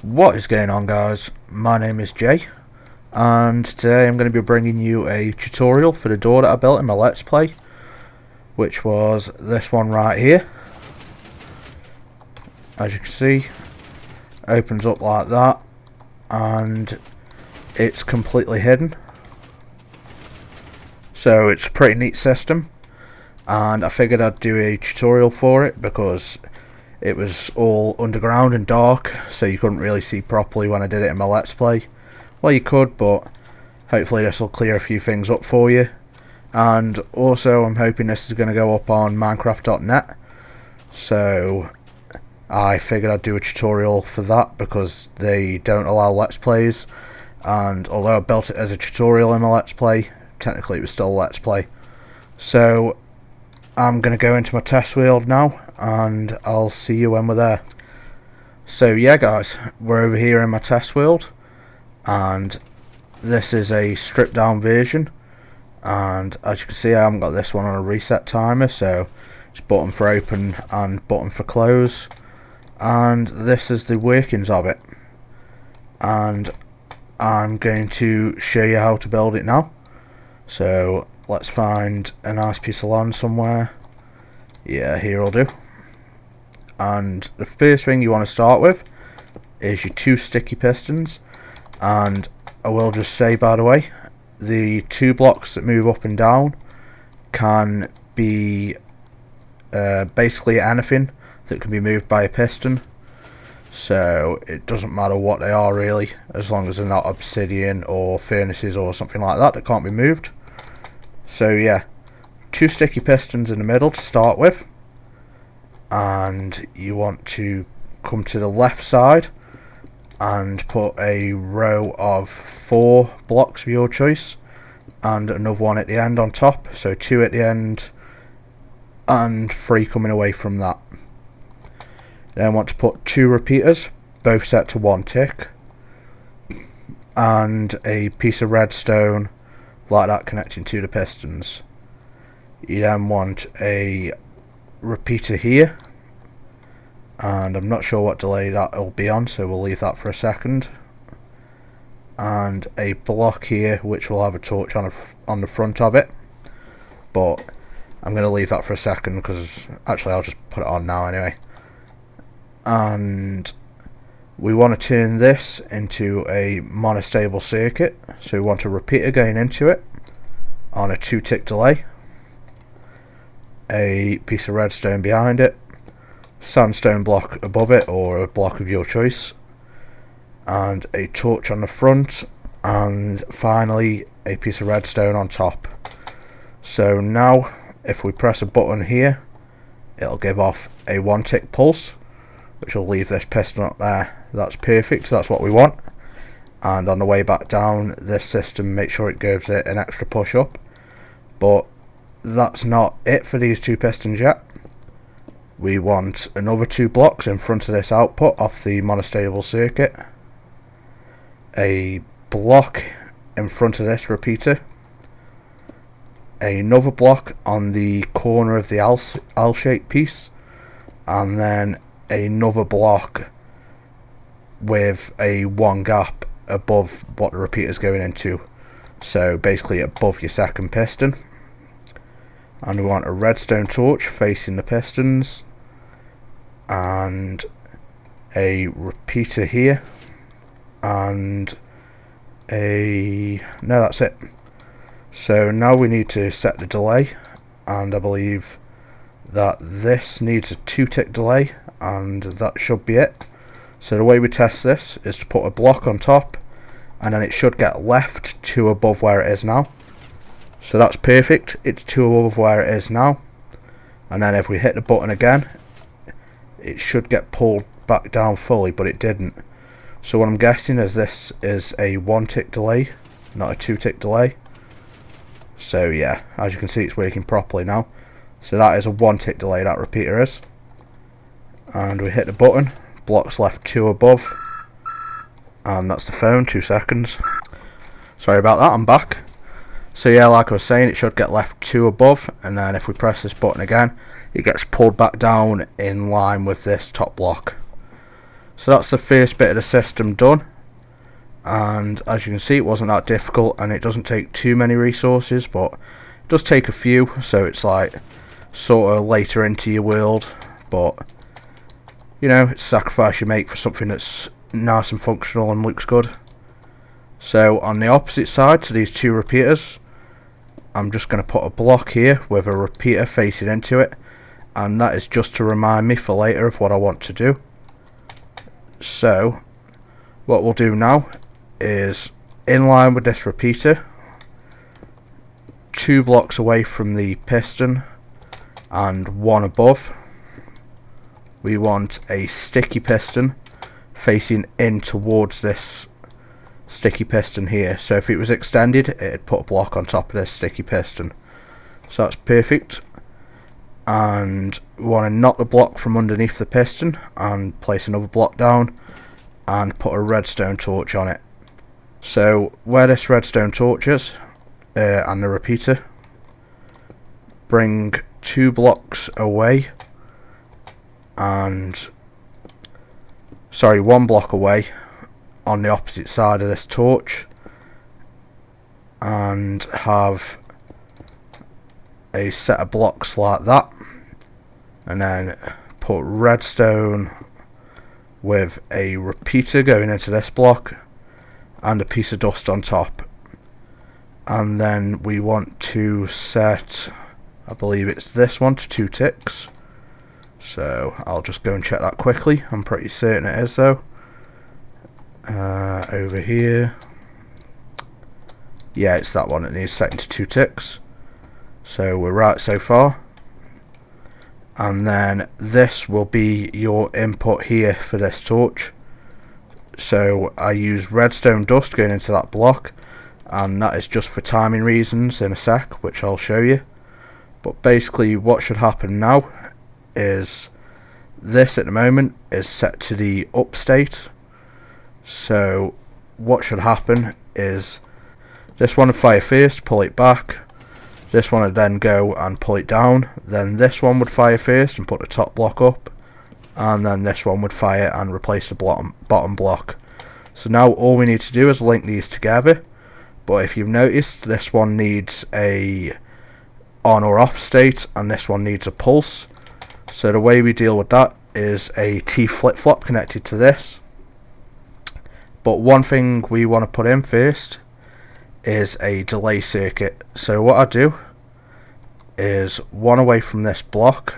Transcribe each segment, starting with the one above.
What is going on, guys? My name is Jay, and today I'm going to be bringing you a tutorial for the door that I built in my Let's Play, which was this one right here. As you can see, opens up like that, and it's completely hidden. So it's a pretty neat system, and I figured I'd do a tutorial for it because it was all underground and dark, so you couldn't really see properly when I did it in my Let's Play. Well, you could, but hopefully this will clear a few things up for you. And also, I'm hoping this is going to go up on Minecraft.net, so I figured I'd do a tutorial for that because they don't allow Let's Plays, and although I built it as a tutorial in my Let's Play, technically it was still a Let's Play. So I'm going to go into my test world now, and I'll see you when we're there. So yeah, guys, we're over here in my test world, and this is a stripped down version, and as you can see I haven't got this one on a reset timer, so it's button for open and button for close, and this is the workings of it, and I'm going to show you how to build it now. So let's find a nice piece of land somewhere. Yeah, here will do. And the first thing you want to start with is your two sticky pistons, and I will just say, by the way, the two blocks that move up and down can be basically anything that can be moved by a piston, so it doesn't matter what they are really, as long as they're not obsidian or furnaces or something like that can't be moved. So yeah, two sticky pistons in the middle to start with, and you want to come to the left side and put a row of 4 blocks of your choice and another one at the end on top, so 2 at the end and 3 coming away from that. Then want to put 2 repeaters, both set to 1 tick, and a piece of redstone like that connecting to the pistons. You then want a repeater here, and I'm not sure what delay that will be on, so we'll leave that for a second, and a block here which will have a torch on the front of it, but I'm going to leave that for a second because actually I'll just put it on now anyway. And we want to turn this into a monostable circuit, so we want a repeater going into it on a 2 tick delay, a piece of redstone behind it, sandstone block above it or a block of your choice, and a torch on the front, and finally a piece of redstone on top. So now if we press a button here, it'll give off a 1 tick pulse, which will leave this piston up there. That's perfect, so that's what we want. And on the way back down, this system, make sure it gives it an extra push up. But that's not it for these 2 pistons yet. We want another 2 blocks in front of this output off the monostable circuit, a block in front of this repeater, another block on the corner of the L-shaped piece, and then another block with a 1 gap above what the repeater is going into, so basically above your second piston. And we want a redstone torch facing the pistons, and a repeater here, and no, that's it. So now we need to set the delay, and I believe that this needs a 2 tick delay, and that should be it. So the way we test this is to put a block on top, and then it should get left 2 above where it is now. So that's perfect, it's 2 above where it is now, and then if we hit the button again, it should get pulled back down fully, but it didn't. So what I'm guessing is this is a 1 tick delay, not a 2 tick delay. So yeah, as you can see, it's working properly now. So that is a 1 tick delay, that repeater is. And we hit the button, blocks left 2 above, and that's the phone. 2 seconds. Sorry about that, I'm back. So yeah, like I was saying, it should get left 2 above, and then if we press this button again, it gets pulled back down in line with this top block. So that's the first bit of the system done, and as you can see, it wasn't that difficult, and it doesn't take too many resources, but it does take a few, so it's like sort of later into your world, but you know, it's a sacrifice you make for something that's nice and functional and looks good. So on the opposite side to these two repeaters, I'm just going to put a block here with a repeater facing into it, and that is just to remind me for later of what I want to do. So what we'll do now is, in line with this repeater, 2 blocks away from the piston and 1 above, we want a sticky piston facing in towards this sticky piston here. So if it was extended, it'd put a block on top of this sticky piston. So that's perfect. And we want to knock the block from underneath the piston and place another block down and put a redstone torch on it. So where this redstone torch is, and the repeater, bring 2 blocks away, and sorry, 1 block away on the opposite side of this torch, and have a set of blocks like that, and then put redstone with a repeater going into this block and a piece of dust on top. And then we want to set, I believe it's this one, to 2 ticks. So I'll just go and check that quickly. I'm pretty certain it is though. Over here, yeah, it's that one. It needs setting to 2 ticks. So we're right so far. And then this will be your input here for this torch. So I use redstone dust going into that block, and that is just for timing reasons in a sec, which I'll show you. But basically what should happen now is, this at the moment is set to the up state. So what should happen is, this one would fire first, pull it back, this one would then go and pull it down, then this one would fire first and put the top block up, and then this one would fire and replace the bottom block. So now all we need to do is link these together, but if you've noticed, this one needs a on or off state and this one needs a pulse. So the way we deal with that is a T flip-flop connected to this. But one thing we want to put in first is a delay circuit. So what I do is one away from this block,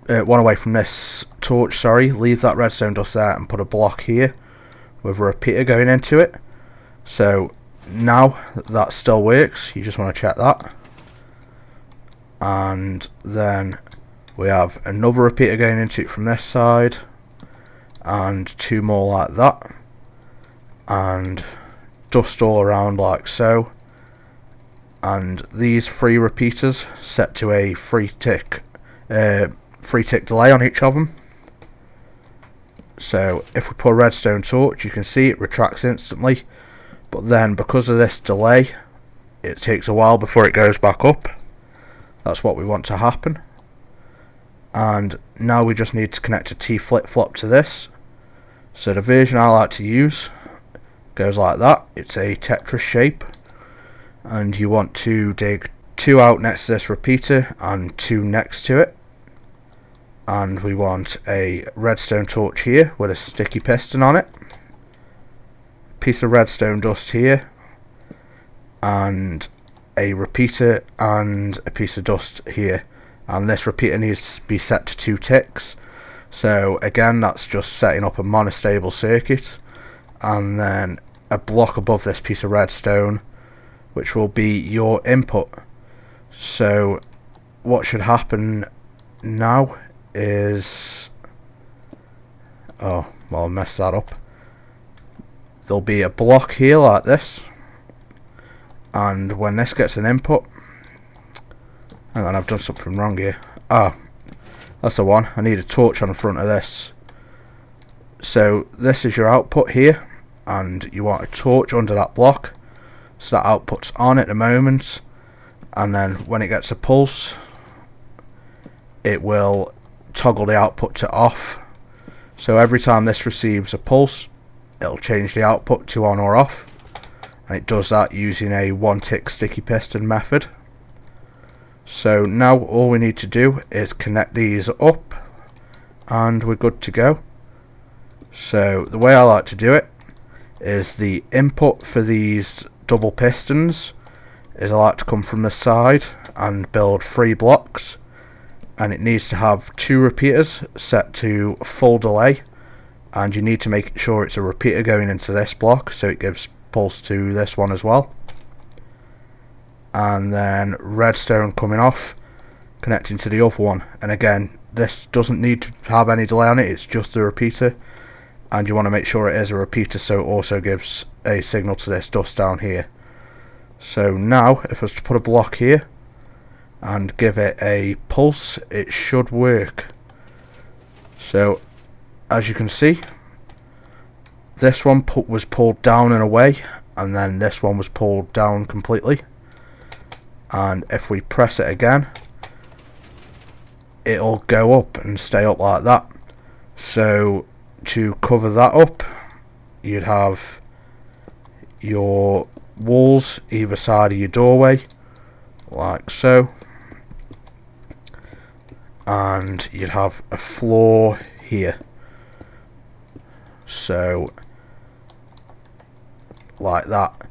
one away from this torch, sorry, leave that redstone dust there and put a block here with a repeater going into it. So now that still works, you just want to check that. And then we have another repeater going into it from this side, and 2 more like that, and dust all around like so. And these 3 repeaters set to a 3 tick delay on each of them. So if we put a redstone torch, you can see it retracts instantly, but then because of this delay, it takes a while before it goes back up. That's what we want to happen. And now we just need to connect a T flip-flop to this. So the version I like to use goes like that. It's a Tetris shape, and you want to dig 2 out next to this repeater and 2 next to it. And we want a redstone torch here with a sticky piston on it, a piece of redstone dust here, and a repeater and a piece of dust here. And this repeater needs to be set to 2 ticks. So again, that's just setting up a monostable circuit, and then a block above this piece of redstone, which will be your input. So what should happen now is, oh well, I messed that up. There'll be a block here like this, and when this gets an input, hang on, I've done something wrong here. Ah, that's the one. I need a torch on the front of this. So this is your output here, and you want a torch under that block, so that output's on at the moment, and then when it gets a pulse, it will toggle the output to off. So every time this receives a pulse, it'll change the output to on or off, and it does that using a one tick sticky piston method. So now all we need to do is connect these up and we're good to go. So the way I like to do it is the input for these double pistons is I like to come from the side and build 3 blocks, and it needs to have 2 repeaters set to full delay, and you need to make sure it's a repeater going into this block so it gives pulse to this one as well. And then redstone coming off, connecting to the other one, and again this doesn't need to have any delay on it, it's just the repeater, and you want to make sure it is a repeater so it also gives a signal to this dust down here. So now if I was to put a block here and give it a pulse, it should work. So as you can see, this one was pulled down and away, and then this one was pulled down completely, and if we press it again, it'll go up and stay up like that. So to cover that up, you'd have your walls either side of your doorway like so, and you'd have a floor here, so like that.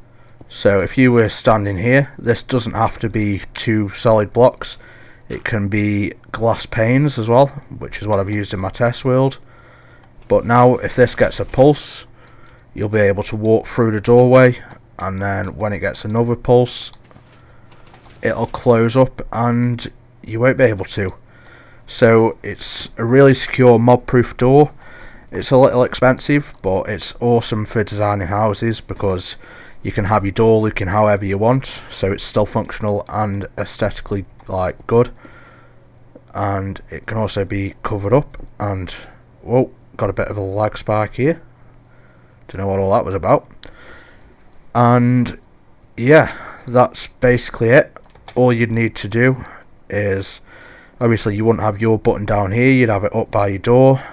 So if you were standing here, this doesn't have to be 2 solid blocks, it can be glass panes as well, which is what I've used in my test world. But now if this gets a pulse, you'll be able to walk through the doorway, and then when it gets another pulse, it'll close up and you won't be able to. So it's a really secure mob proof door. It's a little expensive, but it's awesome for designing houses because you can have your door looking however you want, so it's still functional and aesthetically like good, and it can also be covered up. And whoa, got a bit of a lag spike here, don't know what all that was about. And yeah, that's basically it. All you'd need to do is, obviously you wouldn't have your button down here, you'd have it up by your door,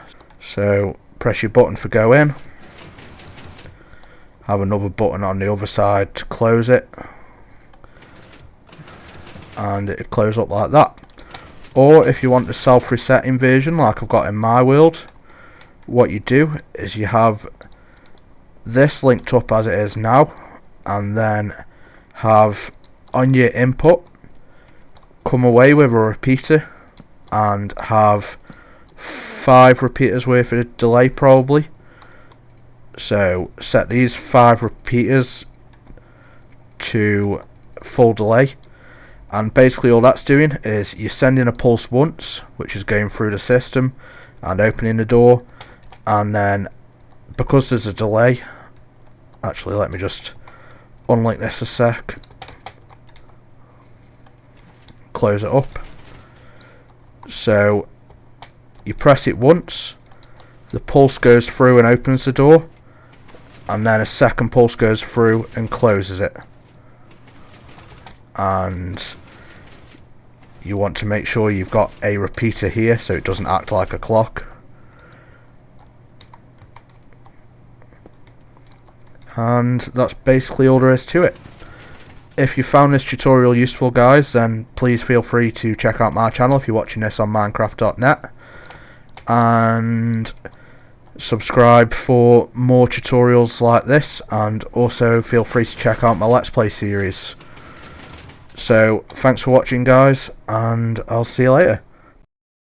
so press your button for go in, have another button on the other side to close it, and it'll close up like that. Or if you want the self-resetting version like I've got in my world, what you do is you have this linked up as it is now, and then have on your input come away with a repeater and have 5 repeaters worth of delay probably. So set these 5 repeaters to full delay, and basically all that's doing is you're sending a pulse once, which is going through the system and opening the door, and then because there's a delay, actually let me just unlink this a sec, close it up. So you press it once, the pulse goes through and opens the door, and then a second pulse goes through and closes it. And you want to make sure you've got a repeater here so it doesn't act like a clock. And that's basically all there is to it. If you found this tutorial useful, guys, then please feel free to check out my channel if you're watching this on Minecraft.net, and subscribe for more tutorials like this, and also feel free to check out my Let's Play series. So thanks for watching, guys, and I'll see you later.